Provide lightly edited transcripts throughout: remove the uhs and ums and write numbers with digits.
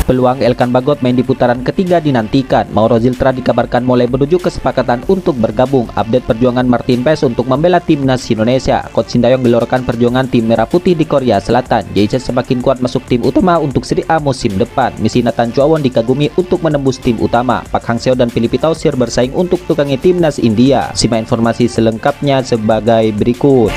Peluang Elkan Bagot main di putaran ketiga dinantikan. Mauro Ziltra dikabarkan mulai menuju kesepakatan untuk bergabung. Update perjuangan Martin Paes untuk membela timnas Indonesia. Coach Sintayong gelorkan perjuangan tim Merah Putih di Korea Selatan. JZ semakin kuat masuk tim utama untuk Serie A musim depan. Misi Nathan Chuawan dikagumi untuk menembus tim utama. Pak Hang Seo dan Philippe Tauscher bersaing untuk tukangi timnas India. Simak informasi selengkapnya sebagai berikut.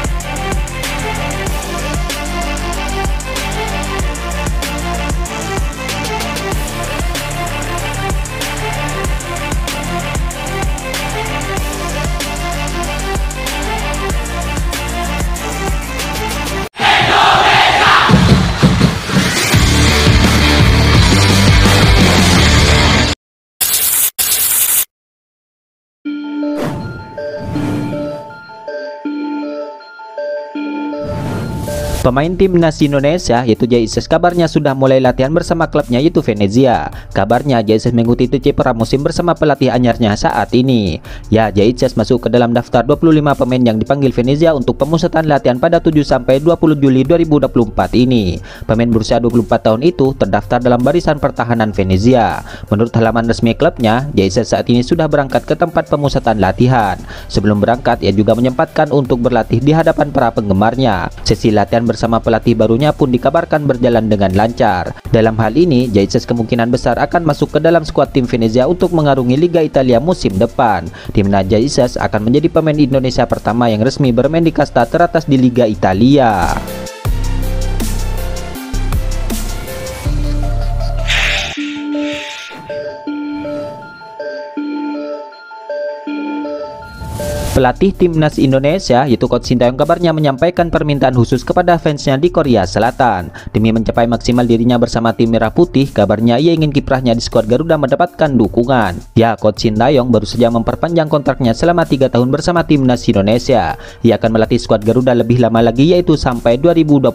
Pemain timnas Indonesia yaitu JZ kabarnya sudah mulai latihan bersama klubnya yaitu Venezia. Kabarnya JZ mengikuti TC pramusim bersama pelatih anyarnya saat ini. Ya, JZ masuk ke dalam daftar 25 pemain yang dipanggil Venezia untuk pemusatan latihan pada 7 sampai 20 Juli 2024 ini. Pemain berusia 24 tahun itu terdaftar dalam barisan pertahanan Venezia. Menurut halaman resmi klubnya, JZ saat ini sudah berangkat ke tempat pemusatan latihan. Sebelum berangkat, ia juga menyempatkan untuk berlatih di hadapan para penggemarnya. Sesi latihan bersama pelatih barunya pun dikabarkan berjalan dengan lancar. Dalam hal ini, JZ kemungkinan besar akan masuk ke dalam skuad tim Venezia untuk mengarungi Liga Italia musim depan, di mana JZ akan menjadi pemain Indonesia pertama yang resmi bermain di kasta teratas di Liga Italia. Pelatih timnas Indonesia yaitu Coach Sintayong kabarnya menyampaikan permintaan khusus kepada fansnya di Korea Selatan. Demi mencapai maksimal dirinya bersama tim Merah Putih, kabarnya ia ingin kiprahnya di skuad Garuda mendapatkan dukungan. Ya, Coach Sintayong baru saja memperpanjang kontraknya selama 3 tahun bersama timnas Indonesia. Ia akan melatih skuad Garuda lebih lama lagi yaitu sampai 2027.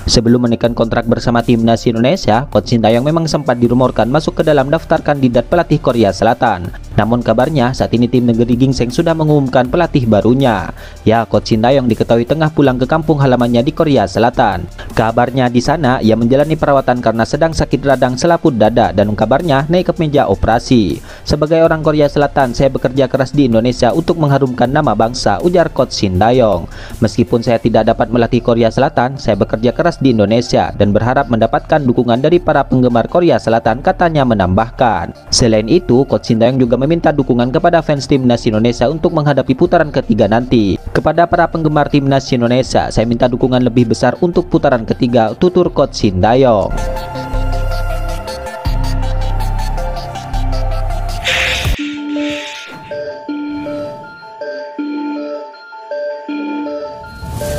Sebelum menekan kontrak bersama timnas Indonesia, Coach Sintayong memang sempat dirumorkan masuk ke dalam daftar kandidat pelatih Korea Selatan. Namun kabarnya saat ini tim negeri Gingseng sudah mengumumkan pelatih barunya. Ya, Coach Sintayong diketahui tengah pulang ke kampung halamannya di Korea Selatan. Kabarnya di sana ia menjalani perawatan karena sedang sakit radang selaput dada dan kabarnya naik ke meja operasi. Sebagai orang Korea Selatan, saya bekerja keras di Indonesia untuk mengharumkan nama bangsa, ujar Coach Sintayong. Meskipun saya tidak dapat melatih Korea Selatan, saya bekerja keras di Indonesia dan berharap mendapatkan dukungan dari para penggemar Korea Selatan, katanya menambahkan. Selain itu, Coach Sintayong juga meminta dukungan kepada fans timnas Indonesia untuk menghadapi putaran ketiga nanti. Kepada para penggemar timnas Indonesia, saya minta dukungan lebih besar untuk putaran ketiga, tutur Coach Sintayong.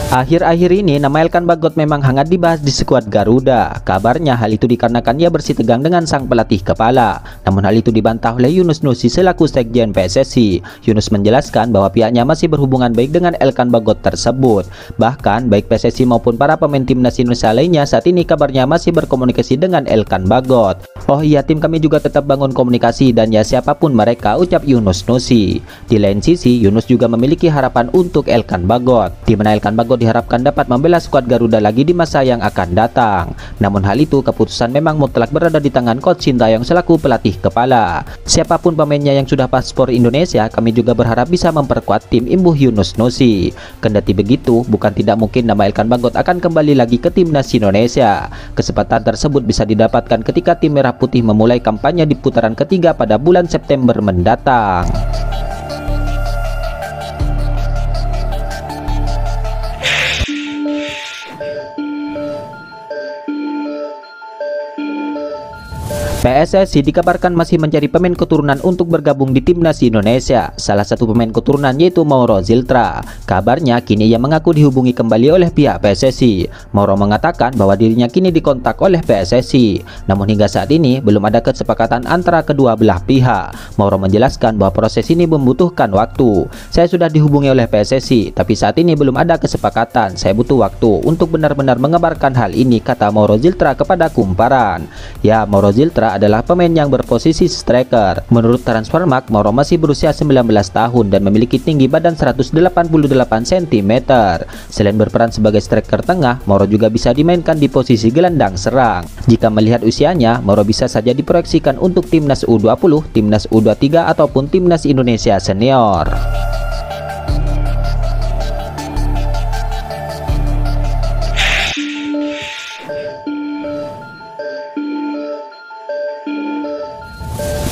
Akhir-akhir ini nama Elkan Bagot memang hangat dibahas di skuad Garuda. Kabarnya hal itu dikarenakan ia bersih tegang dengan sang pelatih kepala. Namun hal itu dibantah oleh Yunus Nusi selaku sekjen PSSI. Yunus menjelaskan bahwa pihaknya masih berhubungan baik dengan Elkan Bagot tersebut. Bahkan baik PSSI maupun para pemain timnas Indonesia lainnya saat ini kabarnya masih berkomunikasi dengan Elkan Bagot. Oh iya, tim kami juga tetap bangun komunikasi dan ya siapapun mereka, ucap Yunus Nusi. Di lain sisi, Yunus juga memiliki harapan untuk Elkan Bagot, di mana Elkan Bagot diharapkan dapat membela skuad Garuda lagi di masa yang akan datang. Namun hal itu keputusan memang mutlak berada di tangan Coach Sintayong selaku pelatih kepala. Siapapun pemainnya yang sudah paspor Indonesia, kami juga berharap bisa memperkuat tim, imbuh Yunus Nusi. Kendati begitu, bukan tidak mungkin nama Elkan Bagot akan kembali lagi ke timnas Indonesia. Kesempatan tersebut bisa didapatkan ketika tim Merah Putih memulai kampanye di putaran ketiga pada bulan September mendatang. PSSI dikabarkan masih mencari pemain keturunan untuk bergabung di timnas Indonesia. Salah satu pemain keturunan yaitu Mauro Ziltra. Kabarnya kini ia mengaku dihubungi kembali oleh pihak PSSI. Mauro mengatakan bahwa dirinya kini dikontak oleh PSSI. Namun hingga saat ini belum ada kesepakatan antara kedua belah pihak. Mauro menjelaskan bahwa proses ini membutuhkan waktu. Saya sudah dihubungi oleh PSSI, tapi saat ini belum ada kesepakatan. Saya butuh waktu untuk benar-benar mengabarkan hal ini, kata Mauro Ziltra kepada Kumparan. Ya, Mauro Ziltra Utara adalah pemain yang berposisi striker. Menurut Transfermarkt, Mauro masih berusia 19 tahun dan memiliki tinggi badan 188 cm. Selain berperan sebagai striker tengah, Mauro juga bisa dimainkan di posisi gelandang serang. Jika melihat usianya, Mauro bisa saja diproyeksikan untuk timnas U20, timnas U23 ataupun timnas Indonesia senior.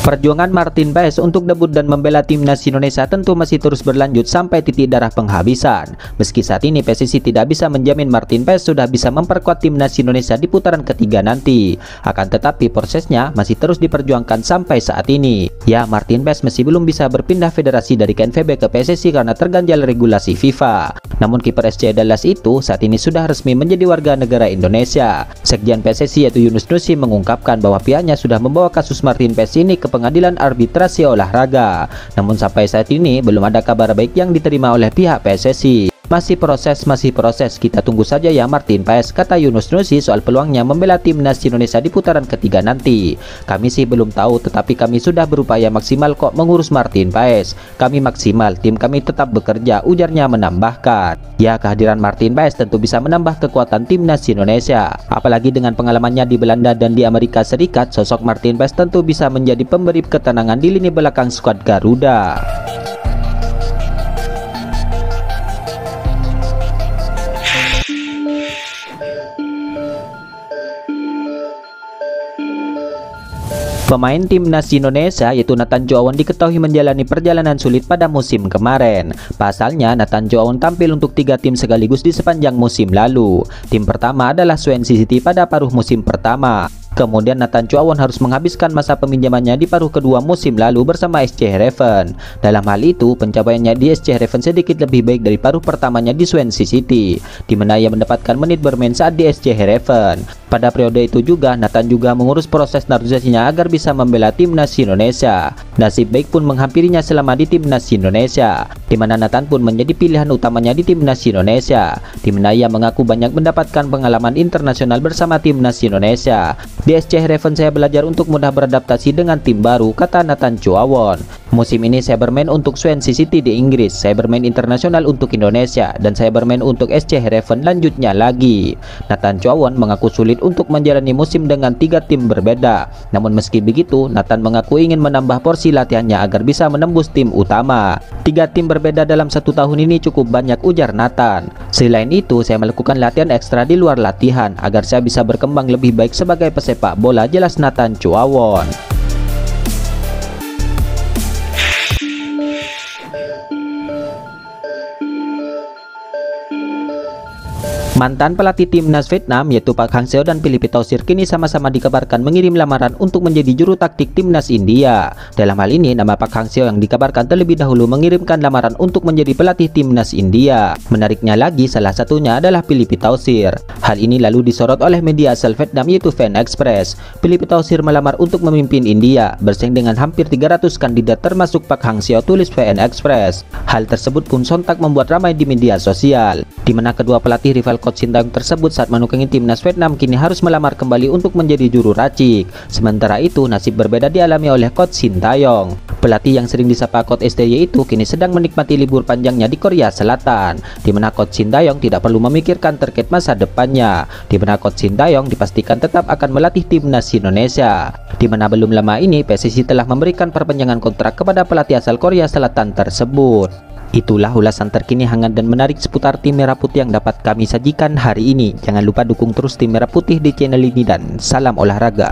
Perjuangan Martin Paes untuk debut dan membela timnas Indonesia tentu masih terus berlanjut sampai titik darah penghabisan. Meski saat ini PSSI tidak bisa menjamin Martin Paes sudah bisa memperkuat timnas Indonesia di putaran ketiga nanti. Akan tetapi prosesnya masih terus diperjuangkan sampai saat ini. Ya, Martin Paes masih belum bisa berpindah federasi dari KNVB ke PSSI karena terganjal regulasi FIFA. Namun kiper SC Dallas itu saat ini sudah resmi menjadi warga negara Indonesia. Sekjen PSSI yaitu Yunus Nusi mengungkapkan bahwa pihaknya sudah membawa kasus Martin Paes ini ke Pengadilan Arbitrasi Olahraga. Namun sampai saat ini belum ada kabar baik yang diterima oleh pihak PSSI. Masih proses, kita tunggu saja ya Martin Paes, kata Yunus Nusi soal peluangnya membela timnas Indonesia di putaran ketiga nanti. Kami sih belum tahu, tetapi kami sudah berupaya maksimal kok mengurus Martin Paes. Kami maksimal, tim kami tetap bekerja, ujarnya menambahkan. Ya, kehadiran Martin Paes tentu bisa menambah kekuatan timnas Indonesia. Apalagi dengan pengalamannya di Belanda dan di Amerika Serikat, sosok Martin Paes tentu bisa menjadi pemberi ketenangan di lini belakang skuad Garuda. Pemain timnas Indonesia yaitu Nathan Chow diketahui menjalani perjalanan sulit pada musim kemarin. Pasalnya, Nathan Chow tampil untuk 3 tim sekaligus di sepanjang musim lalu. Tim pertama adalah Swansea City pada paruh musim pertama. Kemudian Nathan Chow harus menghabiskan masa peminjamannya di paruh kedua musim lalu bersama SC Heerenveen. Dalam hal itu, pencapaiannya di SC Heerenveen sedikit lebih baik dari paruh pertamanya di Swansea City, di mana ia mendapatkan menit bermain saat di SC Heerenveen. Pada periode itu juga, Nathan juga mengurus proses naturalisasinya agar bisa membela timnas Indonesia. Nasib baik pun menghampirinya selama di timnas Indonesia, di mana Nathan pun menjadi pilihan utamanya di timnas Indonesia, di mana ia mengaku banyak mendapatkan pengalaman internasional bersama timnas Indonesia. Di SC Heerenveen saya belajar untuk mudah beradaptasi dengan tim baru, kata Nathan Chow. Musim ini saya bermain untuk Swansea City di Inggris, saya bermain internasional untuk Indonesia, dan saya bermain untuk SC Heerenveen lanjutnya lagi. Nathan Chow mengaku sulit untuk menjalani musim dengan 3 tim berbeda. Namun meski begitu, Nathan mengaku ingin menambah porsi latihannya agar bisa menembus tim utama. 3 tim berbeda dalam 1 tahun ini cukup banyak, ujar Nathan. Selain itu, saya melakukan latihan ekstra di luar latihan agar saya bisa berkembang lebih baik sebagai pesepak bola, jelas Nathan Chow. Mantan pelatih timnas Vietnam yaitu Park Hang-seo dan Philippe Tausir kini sama-sama dikabarkan mengirim lamaran untuk menjadi juru taktik timnas India. Dalam hal ini, nama Park Hang-seo yang dikabarkan terlebih dahulu mengirimkan lamaran untuk menjadi pelatih timnas India. Menariknya lagi, salah satunya adalah Philippe Tausir. Hal ini lalu disorot oleh media asal Vietnam yaitu Fan Express. Philippe Tausir melamar untuk memimpin India, bersaing dengan hampir 300 kandidat termasuk Park Hang-seo, tulis Fan Express. Hal tersebut pun sontak membuat ramai di media sosial, di mana kedua pelatih rival coach Sintayong tersebut saat menukangi timnas Vietnam kini harus melamar kembali untuk menjadi juru racik. Sementara itu, nasib berbeda dialami oleh coach Sintayong. Pelatih yang sering disapa coach STY itu kini sedang menikmati libur panjangnya di Korea Selatan, di mana coach Sintayong tidak perlu memikirkan terkait masa depannya, di mana coach Sintayong dipastikan tetap akan melatih timnas Indonesia, di mana belum lama ini PSSI telah memberikan perpanjangan kontrak kepada pelatih asal Korea Selatan tersebut. Itulah ulasan terkini hangat dan menarik seputar tim Merah Putih yang dapat kami sajikan hari ini. Jangan lupa dukung terus tim Merah Putih di channel ini dan salam olahraga.